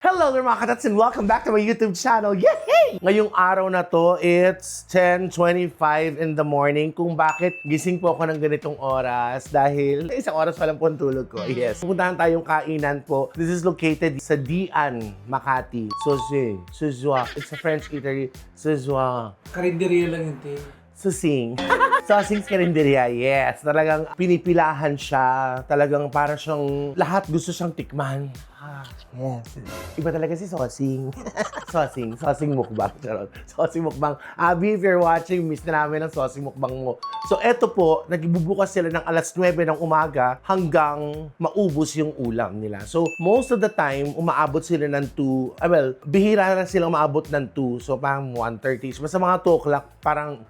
Hello there mga katats and welcome back to my YouTube channel. Yay! Ngayong araw na to, it's 10:25 in the morning. Kung bakit gising po ako ng ganitong oras dahil isang oras pa lang po ang tulog ko. Yes. Pupuntahan tayong kainan po. This is located sa Dian, Makati. Suzua. It's a French eatery. Suzua. Karinderya lang yun, te. Susing. Susing's Karinderya, yes. Talagang pinipilahan siya. Talagang para siyang lahat gusto siyang tikman. Yes. Iba talaga si Sosing. Sosing mukbang. Charot. Sosing mukbang. Abby, if you're watching, miss na namin ang Sosing mukbang mo. So, eto po, nagbubukas sila ng alas 9 ng umaga hanggang maubos yung ulam nila. So, most of the time, umaabot sila ng 2. Bihira na silang maabot ng 2. So, parang 1:30. Basta mga 2 o'clock, parang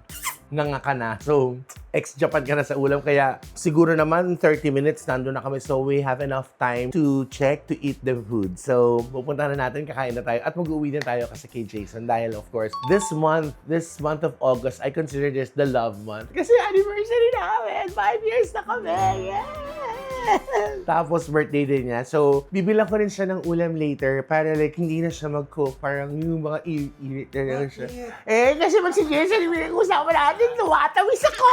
nangaka na. So, ex-Japan ka na sa ulam. Kaya siguro naman 30 minutes nandun na kami. So, we have enough time to check, to eat the food. So, pupunta na natin, kakain na tayo. At mag-uwi din tayo kasi kay Jason. Dahil, of course, this month of August, I consider this the love month. Kasi anniversary na kami. 5 years na kami. Yeah! Tapos, birthday din niya. So, bibilang ko rin siya ng ulam later para like, hindi na siya mag-cook. Parang yung mga irit na lang siya. Kasi si Jason, usama natin, tuwatawis ako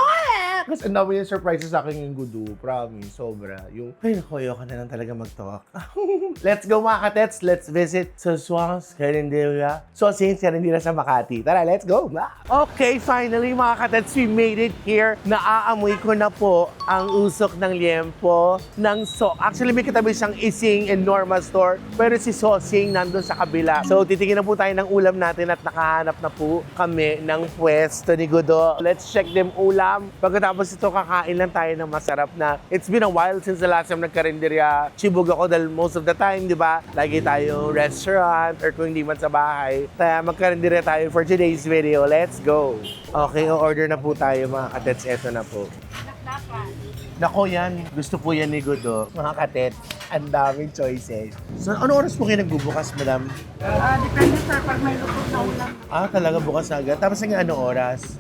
Kasi ang dami yung surprises sa akin yung gudu. Promise, sobra. Yung, ay, nakoyo ka na lang talaga mag-talk. Let's go mga katets. Let's visit Suswang's Karinderya. Susing's Karinderya sa Makati. Tara, let's go. Okay, finally mga katets, we made it here. Naaamoy ko na po ang usok ng liempo. Actually, may katabi siyang Ising and Norma store. Pero si Sosing nandun sa kabila. So, titingin na po tayo ng ulam natin at nakahanap na po kami ng pwesto ni Gudo. Let's check them ulam. Pagkatapos ito, kakain lang tayo ng masarap na. It's been a while since the last time nagkarinderya. Chibog ako dahil most of the time, di ba? Lagi tayo restaurant or kung hindi man sa bahay. Kaya magkarinderya tayo for today's video. Let's go! Okay, order na po tayo mga katets. Eto na po. Nako yan, gusto po yan ni Gudo. Mga katet, ang daming choices. So, ano oras po kayo nagbubukas, madam? Depende sir, pag may lupot na ulam. Talaga bukas agad. Tapos nga ano oras?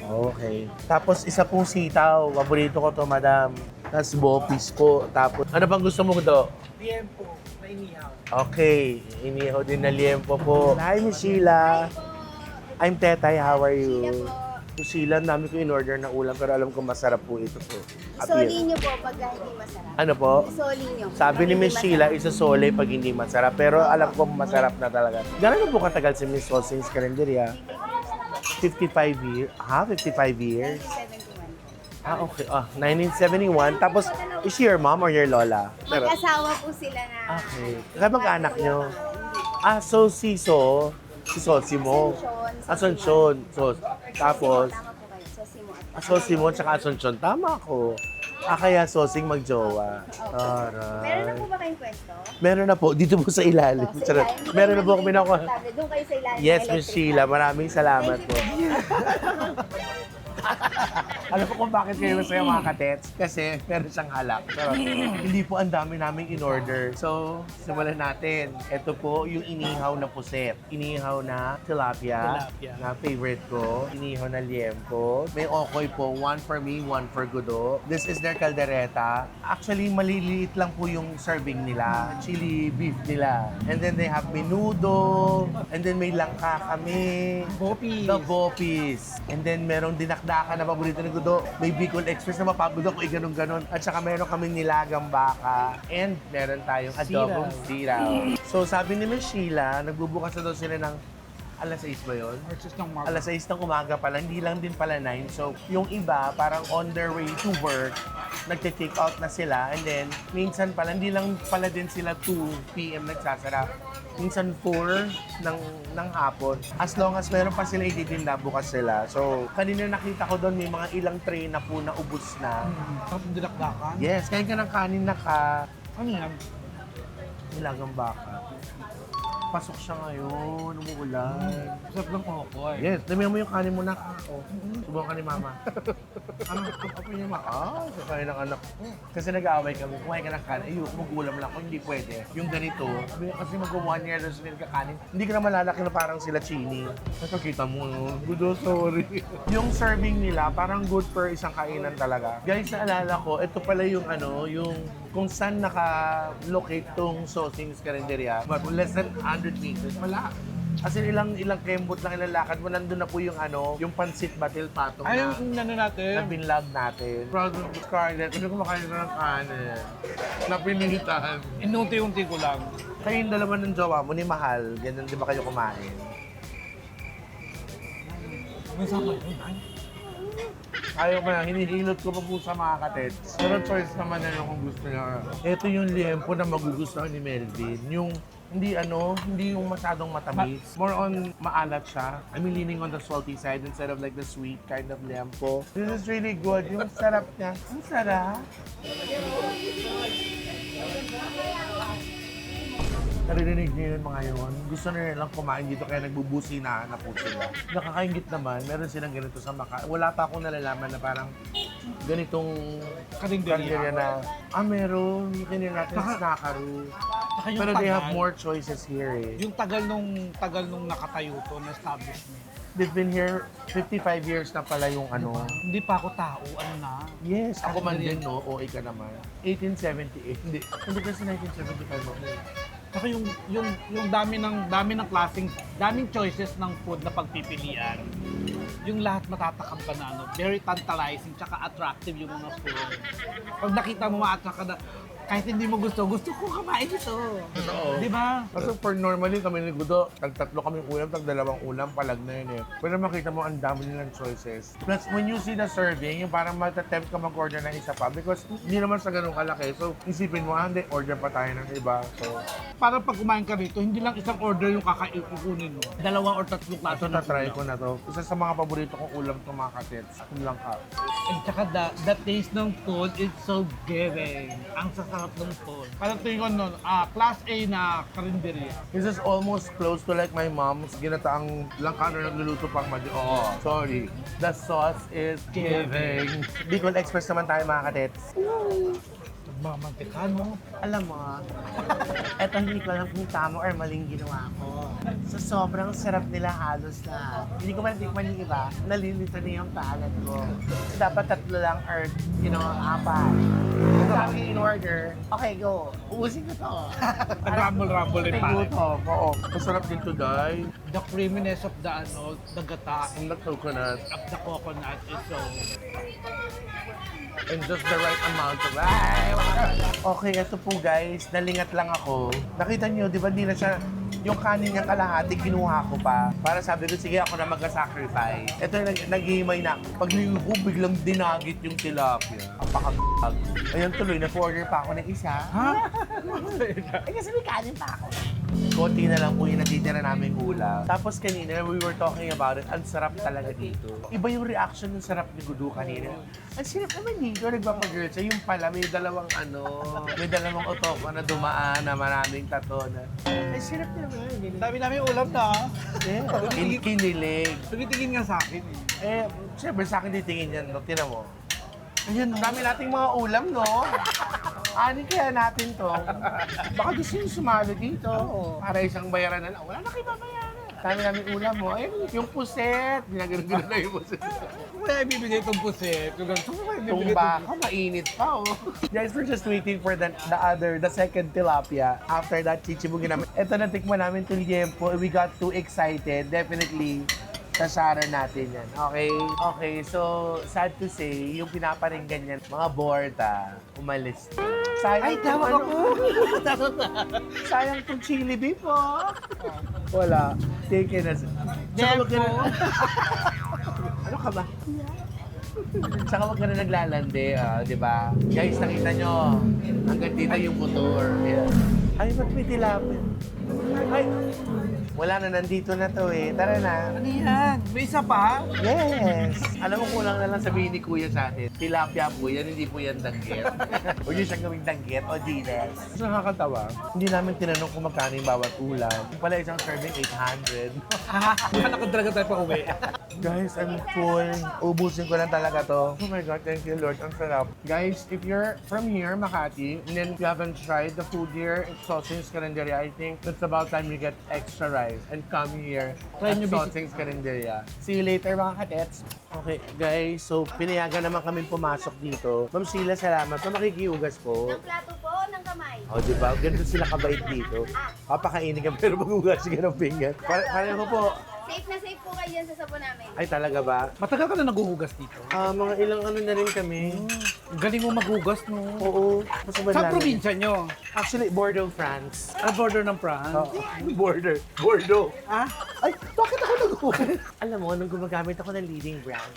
Okay. Tapos isa pong sitaw. Paborito ko to, madam. Tapos bopis po. Tapos, ano bang gusto mo, Gudo? Liempo, na inihaw. Okay. Inihaw din na liempo po. Hi, Miss Sheila. I'm Tetay. How are you? Sheila, dami ko in-order na ulam pero alam ko masarap po ito po. Isoli nyo po pag hindi masarap. Ano po? Isoli nyo. Sabi ni Miss Sheila, isosole pag hindi masarap. Pero alam ko masarap na talaga. Gano'n po katagal si Miss Sosing's Karinderya? 55 years? 55 years? 1971. Okay. 1971. Tapos, is she your mom or your lola? Mag-asawa po sila na. Okay. Kaya mag-anak nyo? So si Sosi mo. Asuncion. So, tapos, Tama po kayo. Sosimo at Sosi mo tsaka Asuncion. Tama ako. Kaya Sosing magjowa. Meron na po ba kayong pwesto? Meron na po. Dito po sa ilalim. Sa Charot. ilalim. Meron na po kami nakuha. Doon kayo sa ilalim. Yes, ng Miss electric Sheila. fan. Maraming salamat Thank po. you. Alam ko kung bakit kayo masaya mga katets. Kasi meron siyang halak. Pero hindi po ang dami naming in-order. So, simulan natin. Ito po yung inihaw na puset. Inihaw na tilapia. Na favorite ko. Inihaw na liempo. May okoy po. One for me, one for Gudo. This is their caldereta. Actually, maliliit lang po yung serving nila. Chili beef nila. And then they have menudo. And then may langka kami. Bopis. The bopis. And then merong dinakdakan na paborito ni Gudo. May Bicol Express na mapagod ako, ganon-ganon. At saka meron kaming nilagang baka. And meron tayong adobong siraw. So sabi ni Miss Sheila, nagbubukas na daw sila ng alas 6 ba yun? Versus ng market. Alas 6 ng umaga pala, hindi lang din pala 9. So, yung iba, parang on their way to work, nagte-take out na sila. And then, minsan pala, hindi lang pala din sila 2 p.m. nagsasara. Minsan 4 ng hapon. As long as meron pa sila ititinda, bukas sila. So, kanina nakita ko doon, may mga ilang tray na po na ubus na. Tapos dinakdakan. Yes, kain ka ng kanin na Ano yan? nilagang baka. Pasok siya ngayon, umuulan. Sarap ng okoy. Yes, damihan mo yung kanin mo na. Subukan ka ni Mama. Ano niya ma? Kakain ng anak ko. Kasi nag-aaway kami, kumain ka ng kanin. Ayun, magulam lang ako, hindi pwede. Yung ganito, sabi niya, kasi mag-1 year na sila kakanin. Hindi ka na malalaki na parang sila chini. Nakakita mo, Gudo, sorry. Yung serving nila, parang good per isang kainan talaga. Guys, naalala ko, ito pala yung kung saan naka-locate tong Sosing's Carinderia. But less than 100 meters, wala. Kasi ilang kembot lang ilalakad mo, nandun na po yung yung pansit batil patong Ay, na, yung ano na natin. binlog natin. Proud of Scarlett, hindi ko makain na ng kanin. Napilitan. Inunti-unti ko lang. Kayong dalawa ng jowa mo ni Mahal, ganyan di ba kayo kumain? May sabay yun, ay. Ayaw ko na, hinihilot ko pa po sa mga katets. Pero choice naman na kung gusto niya. Ito yung liempo na magugustuhan ni Melvin. Yung hindi yung masyadong matamis. More on maalat siya. I'm leaning on the salty side instead of like the sweet kind of liempo. This is really good. Yung sarap niya. Ang sarap. Naririnig niyo yun mga yun. Gusto na nilang kumain dito kaya nagbubusinahan na po sila. Nakakaingit naman, meron silang ganito sa Macau. Wala pa akong nalalaman na parang ganitong karinderya na, meron. Kinira natin snackaroo. Saka yung Pero they have tagal. more choices here eh. Yung tagal nung nakatayo to na establishment. They've been here 55 years na pala yung Hindi pa ako tao, ano na. Yes, ako man din, no? OA ka naman. 1878. Hindi kasi 1975 ako. Saka yung dami ng klaseng, daming choices ng food na pagpipilian. Yung lahat matatakam pa na very tantalizing tsaka attractive yung mga food. Pag nakita mo ma-attract ka na, kahit hindi mo gusto ko kumain ito. Totoo. Di ba? Kasi for normally kami ni Gudo, tag-tatlo kaming ulam, tag-dalawang ulam, palag na yun eh. Pero makita mo ang dami nilang choices. Plus, when you see the serving, yung parang matatempt ka mag-order ng isa pa because hindi naman sa ganun kalaki. So, isipin mo, hindi, order pa tayo ng iba. So, Para pag kumain ka rito, hindi lang isang order yung kukunin mo. Dalawa or tatlong klase ito ng na-try ulam. ko na to. Isa sa mga paborito kong ulam to mga katets. Ulam ka. And tsaka the taste ng food is so giving. Ang sasarap ng food. Parang tingin ko nun, class A na karinderya. This is almost close to like my mom's ginataang langka na nagluluto pang madi. Oo, sorry. The sauce is giving. Bicol Express naman tayo mga katets. Nagmamantika, no? Alam mo, eto hindi ko alam kung tama or maling ginawa ko. So sobrang sarap nila halos na. Hindi ko man tikman yung iba, nalilito na yung palad ko. So dapat tatlo lang or, apat. Sabi in order, okay go, ubusin ko to. Nag-rumble-rumble yung Tingko pare. to, oo. Masarap din to, Day. The creaminess of the gata, Ang coconut. of the coconut is so... And just the right amount of... Okay, ito po guys, nalingat lang ako. Nakita nyo, di ba di na siya, yung kanin niyang kalahati, kinuha ko pa. Para sabi ko, sige ako na mag-sacrifice. Ito naghihimay na. Pag ko, biglang dinagit yung tilapia. Apakagag. Ayun tuloy, na-order pa ako ng isa. Ha? Eh kasi may kanin pa ako. Konti na lang po yung natitira namin ulam. Tapos kanina, we were talking about it, ang sarap talaga dito. Iba yung reaction ng sarap ni Gudu kanina. Ang sarap naman dito, nagpapagirl siya. Yung pala, may dalawang otoko na dumaan na maraming tato na. Ang sarap naman. Sabi namin ulam na. Yeah. Kinilig. Tumitingin nga sa akin eh. Siyempre sa akin titingin yan, no? Tinan mo. Ayun, dami nating mga ulam, no? Ani kaya natin to. Baka gusto nyo sumali dito. Para isang bayaran na lang. Wala na kayo babayaran. Dami namin ulam mo. Ayun, yung puset. Ginagano na yung puset. Kaya ibibigay itong pusit. Yung ganito mo kaya Kung ibibigay baka, mainit pa, oh. Guys, we're just waiting for the second tilapia. After that, chichibugin namin. Ito na tikman namin itong liempo. We got too excited. Definitely, sasaran natin yan. Okay? Okay, so sad to say, yung pinaparinggan yan, mga borta, umalis. Sayang Ay, tama tong ako! Sayang tong chili beef, oh. Wala. Take it as... Tsaka wag ka na... Ano ka ba? Tsaka wag ka na naglalandi, di ba? Guys, nakita nyo, hanggang dito yung motor. Yeah. Ay, ba't may tilapia? Ay, wala na, nandito na to eh. Tara na. Ano yan? May isa pa? Yes! Alam mo, kulang na lang sabihin ni Kuya sa atin, tilapia po yan, hindi po yan danggit. Huwag niyo siyang gawing danggit o diles. Mas nakakatawa, hindi namin tinanong kung magkano yung bawat ulam. Yung pala isang serving, 800. Wala ka talaga tayo pa uwi. Guys, I'm full. Ubusin ko lang talaga to. Oh my God, thank you Lord. Ang sarap. Guys, if you're from here, Makati, and then you haven't tried the food here at Sosing's Carinderia, I think it's about time you get extra rice and come here Try at nyo Sosing's Carinderia. See you later mga katets. Okay, guys, so pinayagan naman kami pumasok dito. Ma'am Sheila, salamat. So, makikiugas po. Ng plato po? O, di ba? Ganito sila kabait dito. Papakainin ka pero maghugas ka ng pinggan. Pareho po. Safe na safe po kayo dyan sa sabon namin. Ay, talaga ba? Matagal ka na naghuhugas dito. Mga ilang ano na rin kami. Ang galing mo maghugas, no? Oo. Sa probinsya nyo? Actually, Bordeaux, France. Border ng France? Border. Bordeaux. Ah? Ay, bakit ako naghuhugas? Alam mo, nung gumagamit ako ng leading brand.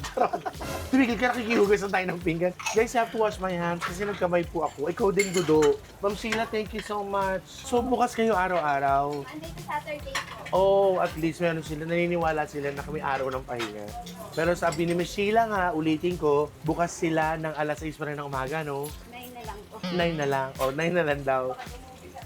Tumigil ka, nakikihugas na tayo ng pinggan. Guys, I have to wash my hands kasi nagkamay po ako. Ikaw din, Gudo. Ma'am Sheila, thank you so much. So, bukas kayo araw-araw. Monday to Saturday po. Oh, at least meron sila. Naniniwala sila na kami araw ng pahinga. Pero sabi ni Miss Sheila nga, ulitin ko, bukas sila ng alas 6 pa rin ng umaga, no? 9 na lang po. 9 na lang. O, 9 na lang daw.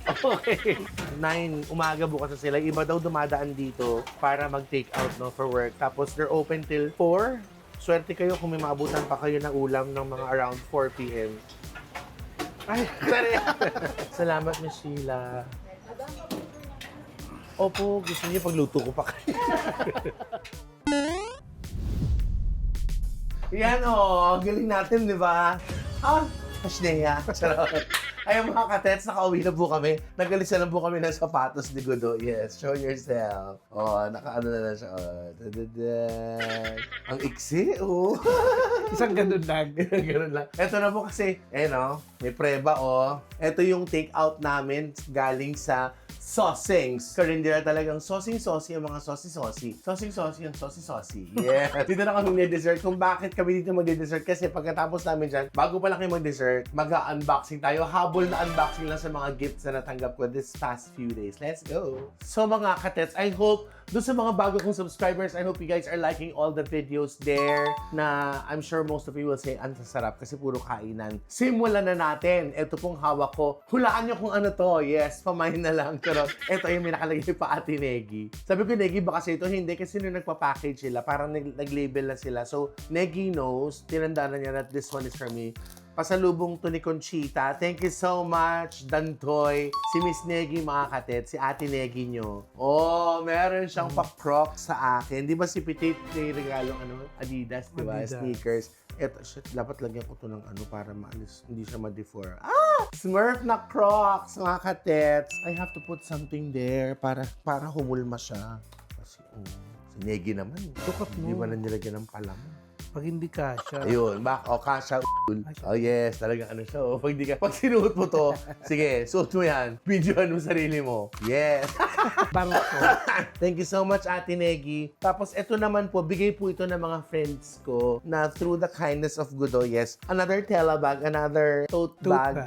Okay. 9, umaga bukas na sila. Iba daw dumadaan dito para mag-take out, no, for work. Tapos they're open till 4. Swerte kayo kung may maabutan pa kayo ng ulam ng mga around 4 p.m. Ay, sorry. Salamat, Miss Sheila. Opo, gusto niyo pagluto ko pa kayo. Yan ang galing natin, di ba? Asneya. Charot. Ay, mga katets, nakauwi na po kami. Nagalisa na po kami ng sapatos ni Gudo. Yes, show yourself. Nakaano na siya. Tadadad. Ang iksi, Isang ganun lang. Ganun lang. Ito na po kasi, may preba, Ito yung take out namin galing sa Sosings. Karindera talagang sosing-sosi ang mga sosi-sosi. Sosing-sosi ang sosi-sosi. Yeah. Dito na kami mag-dessert. Kung bakit kami dito mag-dessert kasi pagkatapos namin dyan, bago pa lang kayo mag-dessert, mag-unboxing tayo. Habol na unboxing lang sa mga gifts na natanggap ko this past few days. Let's go! So mga katets, I hope doon sa mga bago kong subscribers, I hope you guys are liking all the videos there na I'm sure most of you will say, ang sasarap kasi puro kainan. Simulan na natin. Ito pong hawak ko. Hulaan nyo kung ano to. Yes, pamain na lang. Pero ito yung may nakalagay pa Ate Negi. Sabi ko, Negi, baka sa ito hindi kasi nung nagpa-package sila, parang nag-label na sila. So, Negi knows, tinandaan na niya that this one is for me. Pasalubong to ni Conchita. Thank you so much, Dantoy. Si Miss Negi, mga katet, si Ate Negi nyo. Meron siyang pa-crocs sa akin. Di ba si Petit may regalong Adidas, di ba? Adidas. Sneakers. Eto, shit, dapat lagyan ko to ng para maalis, hindi siya ma-defor. Smurf na Crocs, mga katets. I have to put something there para humulma siya. Kasi, si Negi naman. Sukat mo. Hindi ba na nilagyan ng palaman? Pag hindi kasha. Ayun, kasha. Oh yes, talagang siya. Pag sinuot mo to, sige, suot mo yan. Videohan mo sarili mo. Yes. Parang ko. Thank you so much, Ate Negi. Tapos, ito naman po, bigay po ito ng mga friends ko na through the kindness of Gudo, yes, another tela bag, another tote bag.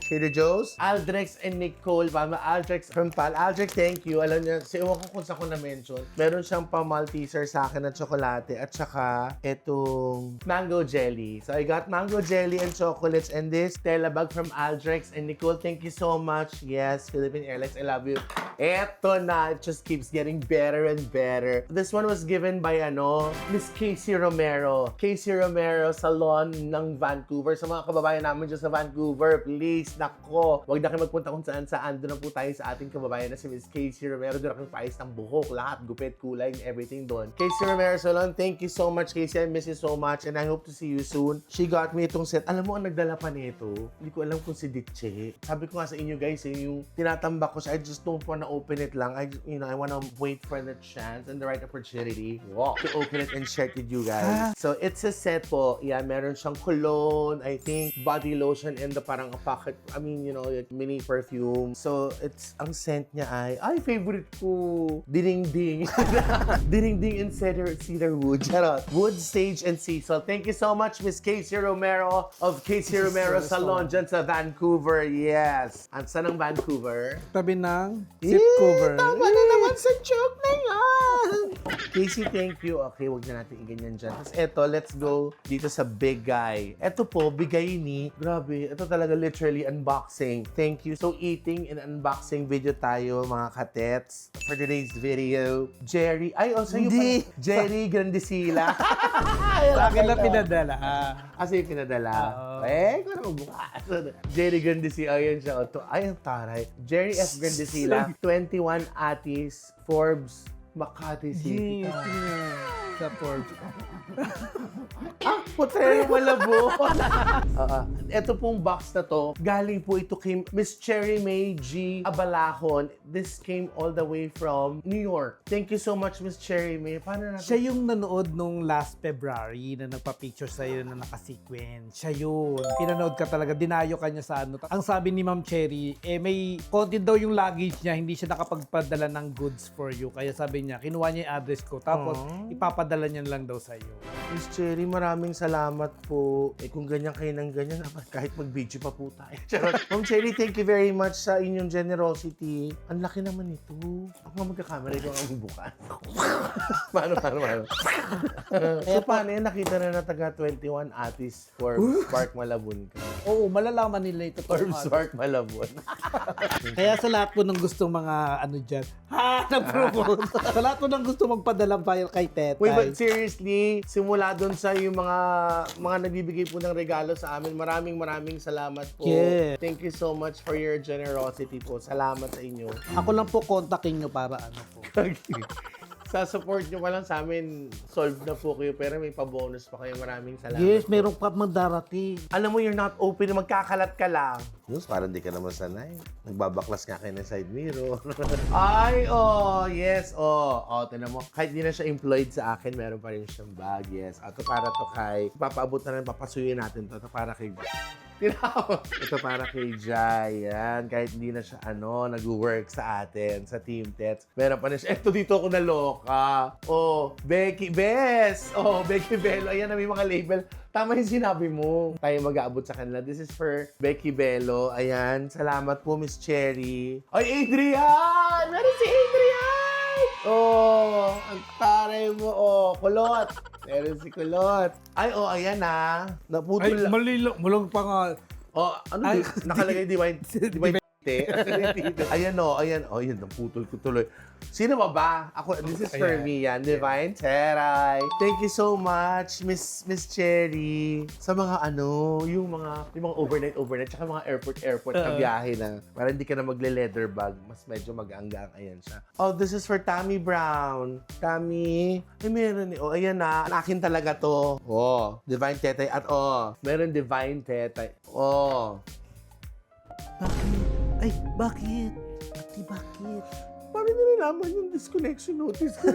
Trader Joe's, Aldrex and Nicole, Aldrex from Pal. Aldrex, thank you. Alam niya, ewan ko kung saan ko na-mention. Meron siyang pa-Malteser sa akin na tsokolate at saka itong mango jelly. So, I got mango jelly and chocolates and this Stella bag from Aldrex and Nicole. Thank you so much. Yes, Philippine Airlines, I love you. Eto na, it just keeps getting better and better. This one was given by, Miss Casey Romero. Casey Romero Salon ng Vancouver. Sa mga kababayan namin dyan sa Vancouver, please, nako, wag na kayo magpunta kung saan-saan. Doon na po tayo sa ating kababayan na si Miss Casey Romero. Doon na kayo paayos ng buhok, lahat, gupit, kulay, and everything doon. Casey Romero Salon, thank you so much, Casey. I miss you so much and I hope to see you soon. She got me itong set. Alam mo, ang nagdala pa nito, hindi ko alam kung si Ditche. Sabi ko nga sa inyo guys, yung tinatambak ko siya, I just don't wanna open it lang. I wanna wait for the chance and the right opportunity to open it and share it with you guys. So, it's a set po. Yeah, meron siyang cologne, I think, body lotion, and the parang a pocket, like mini perfume. So, ang scent niya ay favorite ko. Ding-ding. Ding-ding and cedarwood. Charot. Wood, sage, and sea salt. Thank you so much, Miss Casey Romero of Casey Romero Salon dyan sa Vancouver. Yes. At saan ang Vancouver? Tabi ng zip cover. Tama na naman sa joke na yan. Casey, thank you. Okay, wag na natin iganyan dyan. Tapos eto, let's go dito sa big guy. Eto po, bigay ni, grabe, ito talaga literally unboxing. Thank you. So, eating and unboxing video tayo, mga katets. For today's video, Jerry, Hindi. Jerry Grandisila. Sa akin na pinadala. Kasi yung pinadala. Oo. Kung ano bukas. Jerry Grandisila, ayun siya. Ay, ang taray. Jerry F. Grandisila, 21 Atis, Forbes, Makati City. Sa Forbes. Potrero Malabo. Ito pong box na to, galing po ito kay Miss Cherry May G. Abalahon. This came all the way from New York. Thank you so much, Miss Cherry May. Paano natin? Siya yung nanood nung last February na nagpa-picture sa'yo na naka-sequence. Siya yun. Pinanood ka talaga, dinayo ka niya sa ano. Ang sabi ni Ma'am Cherry, may konti daw yung luggage niya, hindi siya nakapagpadala ng goods for you. Kaya sabi niya, kinuha niya yung address ko, tapos ipapadala niya lang daw sa'yo. Miss Cherry, maraming salamat po. Kung ganyan kayo ng ganyan, kahit mag-video pa po tayo. Charot. Ma'am Cherry, thank you very much sa inyong generosity. Ang laki naman ito. Ako nga magkakamera ko ang bukas. Paano? So, paano yan? Nakita na taga 21 Atis for Spark Malabon ka. Oo, malalaman nila ito. Or Spark Malabon. Kaya sa lahat po ng gustong mga ano dyan, nag-promote. Sa lahat po ng gusto magpadala file kay Tetay. Wait, but seriously, simula doon sa yung mga nagbibigay po ng regalo sa amin, maraming salamat po. Yeah. Thank you so much for your generosity po. Salamat sa inyo. Ako lang po kontakin nyo para ano po. Sa support nyo pa lang sa amin, solved na po kayo. Pero may pa-bonus pa kayo. Maraming salamat. Yes, po. meron pa mandarating. Alam mo, you're not open. Magkakalat ka lang. Yes, parang di ka naman sanay. Nagbabaklas nga kayo ng side mirror. Ay, yes, tinan mo. Kahit di na siya employed sa akin, meron pa rin siyang bag, yes. Ito para to kay, papaabot na rin, papasuyin natin to. Ito para kay, ito para kay Jai, yan. Kahit hindi na siya, nag-work sa atin, sa Team Tets. Meron pa rin siya. Ito dito ako naloka. Becky Bess. Becky Bello. Ayan na, may mga label. Tama yung sinabi mo. Tayo mag-aabot sa kanila. This is for Becky Bello. Ayan. Salamat po, Miss Cherry. Ay, Adrian! Meron si Adrian! Ang taray mo. Kulot. Meron si Kulot. Ay, ayan na. Naputol lang. Mulong pa nga. Nakalagay Divine ayan, naputol ko tuloy. Sino ba? Ako, this is for me yan. Divine Teray. Thank you so much, Miss Cherry. Sa mga yung mga overnight, tsaka mga airport na biyahe na. Para hindi ka na magle-leather bag. Mas medyo mag-anggang. Ayan siya. This is for Tammy Brown. Tammy. Ay, meron ayan na. Akin talaga to. Divine Tetay. At meron Divine Tetay. Ay, bakit? Bakit? Paano nilalaman yung disconnection notice ko?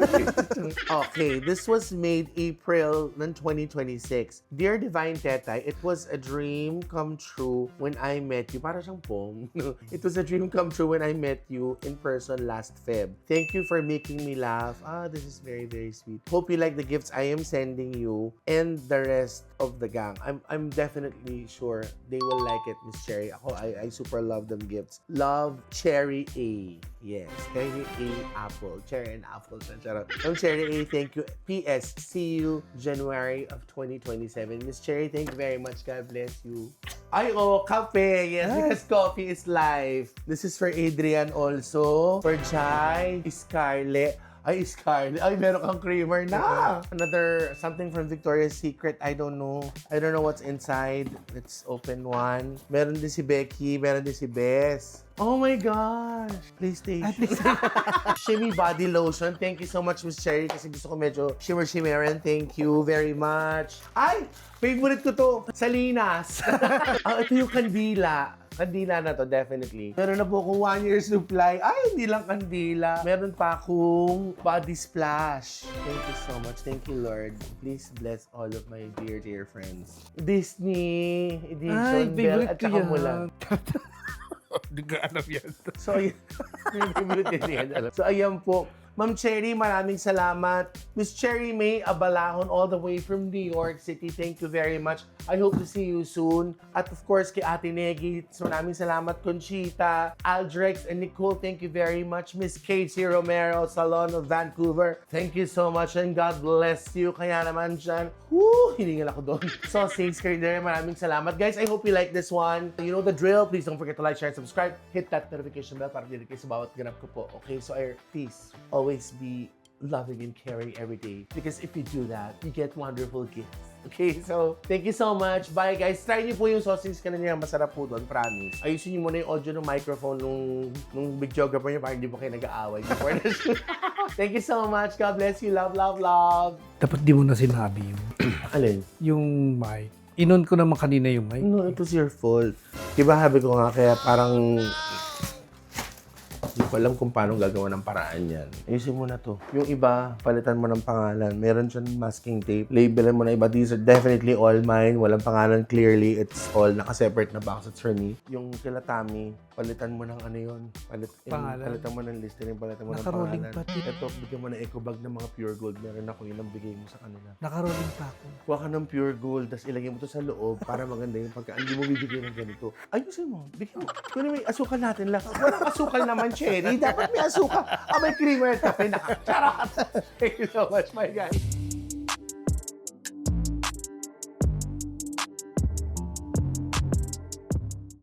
Okay, this was made April ng 2026. Dear Divine Tetay, it was a dream come true when I met you. Para siyang poem. It was a dream come true when I met you in person last Feb. Thank you for making me laugh. This is very, very sweet. Hope you like the gifts I am sending you and the rest of the gang. I'm definitely sure they will like it, Miss Cherry. I super love them gifts. Love, Cherry A. Yes, Cherry A Apple. Cherry and Apple. Charot. Cherry A, thank you. PS, see you January of 2027. Miss Cherry, thank you very much. God bless you. Ay, kape. Yes, because coffee is life. This is for Adrian also. For Jai, Scarlett. Ay, Scarlett. Ay, meron kang creamer na. Another, something from Victoria's Secret. I don't know what's inside. Let's open one. Meron din si Becky. Meron din si Bess. Oh my gosh! PlayStation. Shimmy Body Lotion. Thank you so much, Miss Cherry. Kasi gusto ko medyo shimmer-shimmeran. Thank you very much. Ay! Favorite ko to. Salinas. Ito yung kandila. Kandila na to, definitely. Meron na po akong 1 year supply. Ay, hindi lang kandila. Meron pa akong body splash. Thank you so much. Thank you, Lord. Please bless all of my dear, dear friends. Disney Edition, Bell, at saka Mulan. Hindi ko alam yan. So, ayan po. Ma'am Cherry, maraming salamat. Miss Cherry May Abalahon all the way from New York City. Thank you very much. I hope to see you soon. At of course, kay Ate Negi, maraming salamat. Conchita, Aldrex, and Nicole, thank you very much. Miss Casey Romero, Salon of Vancouver, thank you so much and God bless you. Kaya naman dyan, hiningal ako doon. So, Saints Calendar, maraming salamat. Guys, I hope you like this one. You know the drill. Please don't forget to like, share, and subscribe. Hit that notification bell para dito kayo sa bawat ganap ko po. Okay, so please, always be loving and caring every day. Because if you do that, you get wonderful gifts. Okay, so thank you so much. Bye guys. Try niyo po yung sausage kanina. Masarap po doon, promise. Ayusin niyo muna yung audio ng microphone nung videographer niyo para hindi po kayo nag-aaway before the shoot. Thank you so much. God bless you. Love, love, love. Dapat di mo na sinabi Alin? yung mic. Inon ko naman kanina yung mic. No, it was your fault. Diba sabi ko nga, kaya parang hindi ko alam kung paano gagawa ng paraan yan. Ayusin mo na to. Yung iba, palitan mo ng pangalan. Meron dyan masking tape. Labelan mo na iba. These are definitely all mine. Walang pangalan clearly. It's all naka-separate na box. It's for me. Yung kila Tami, palitan mo ng ano yun. Pangalan. Palitan mo ng listening. Palitan mo ng Naka-rolling pangalan. pa din. Ito, bigyan mo ng eco bag ng mga pure gold. Meron ako yun ang bigay mo sa kanila. Nakaroling pa ako. Kuha ka ng pure gold, tapos ilagay mo to sa loob para maganda yung pagka hindi mo bibigyan ng ganito. Ayusin mo. Bigyan mo. Kung may asukal natin lang. Walang asukal naman, Cherry. Dapat may asukal. May creamer at kape na. Charot! Thank you so much, my guys.